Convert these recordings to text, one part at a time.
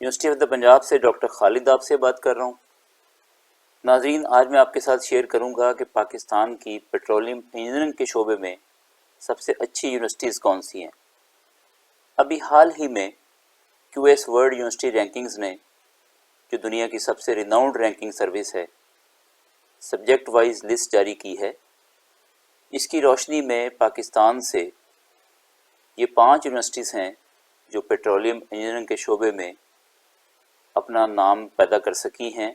University of the Punjab سے doctor خالد آپ سے بات کر رہا ہوں۔ ناظرین، آج میں آپ کے ساتھ شیئر کروں گا کہ پاکستان کی پیٹرولیم انجینئرنگ کے شعبے میں سب سے اچھی یونیورسٹیز کون سی ہیں۔ ابھی حال ہی میں کیو ایس ورلڈ یونیورسٹی رینکنگز نے، جو دنیا کی سب سے ریناؤنڈ رینکنگ سروس ہے، سبجیکٹ وائز لسٹ جاری کی ہے۔ اس کی روشنی میں پاکستان سے یہ 5 یونیورسٹیز ہیں جو پیٹرولیم انجینئرنگ کے شعبے میں اپنا نام پیدا کر سکی ہیں۔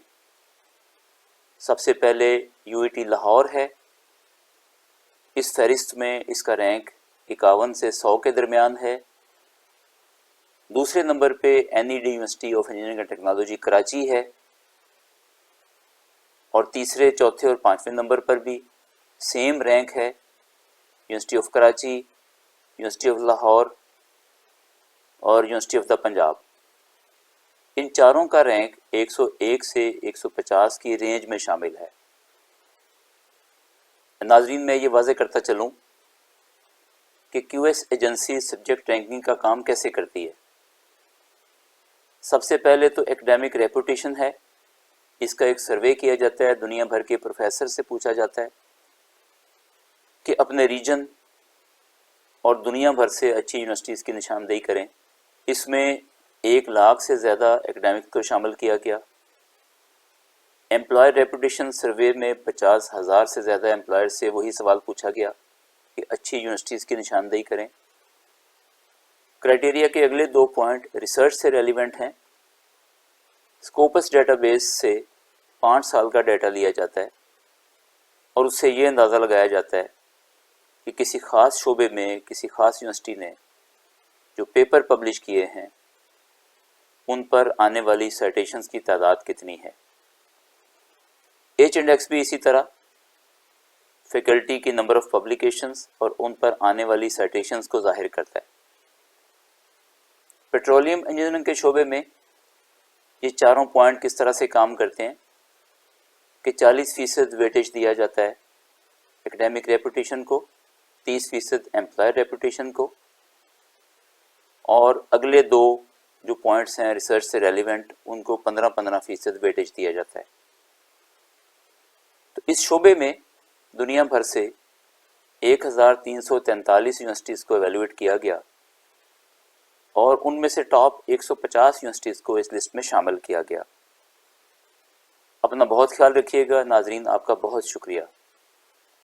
سب سے پہلے یو ای ٹی لاہور ہے۔ اس فہرست میں اس کا رینک 51 سے 100 کے درمیان ہے۔ دوسرے نمبر پہ N E D University of Engineering and Technology Karachi ہے، اور تیسرے، چوتھے اور 5ویں نمبر پر بھی سیم رینک ہے، University of Karachi, University of Lahore اور یونیورسٹی آف دا پنجاب۔ ان چاروں کا رینک 101 سے 150 کی رینج میں شامل ہے۔ ناظرین، میں یہ واضح کرتا چلوں کہ Q S agency subject ranking کا کام کیسے کرتی ہے۔ سب سے پہلے تو ایکڈیمک ریپوٹیشن ہے۔ اس کا ایک سروے کیا جاتا ہے، دنیا بھر کے پروفیسر سے پوچھا جاتا ہے کہ اپنے ریجن اور دنیا بھر سے اچھی یونیورسٹیز کی نشاندہی کریں۔ اس میں 1 لاکھ سے زیادہ ایکڈیمک کو شامل کیا گیا۔ امپلائر ریپوٹیشن سروے میں 50,000 سے زیادہ امپلائر سے وہی سوال پوچھا گیا کہ اچھی یونیورسٹیز کی نشاندہی کریں۔ کرائٹیریا کے اگلے 2 پوائنٹ ریسرچ سے ریلیونٹ ہیں۔ اسکوپس ڈیٹا بیس سے 5 سال کا ڈیٹا لیا جاتا ہے، اور اس سے یہ اندازہ لگایا جاتا ہے کہ کسی خاص شعبے میں کسی خاص یونیورسٹی نے جو پیپر پبلش کیے ہیں ان پر آنے والی سائٹیشنز کی تعداد کتنی ہے۔ ایچ انڈیکس بھی اسی طرح فیکلٹی کی نمبر آف پبلیکیشنز اور ان پر آنے والی سائٹیشنز کو ظاہر کرتا ہے۔ پیٹرولیم انجینئرنگ کے شعبے میں یہ چاروں پوائنٹ کس طرح سے کام کرتے ہیں کہ 40% ویٹیج دیا جاتا ہے ایکڈیمک ریپوٹیشن کو، 30% امپلائر ریپوٹیشن کو، اور اگلے 2 جو پوائنٹس ہیں ریسرچ سے ریلیونٹ ان کو 15% ویٹیج دیا جاتا ہے۔ تو اس شعبے میں دنیا بھر سے 1343 یونیورسٹیز کو ایویلویٹ کیا گیا، اور ان میں سے ٹاپ 150 یونیورسٹیز کو اس لسٹ میں شامل کیا گیا۔ اپنا بہت خیال رکھیے گا ناظرین، آپ کا بہت شکریہ۔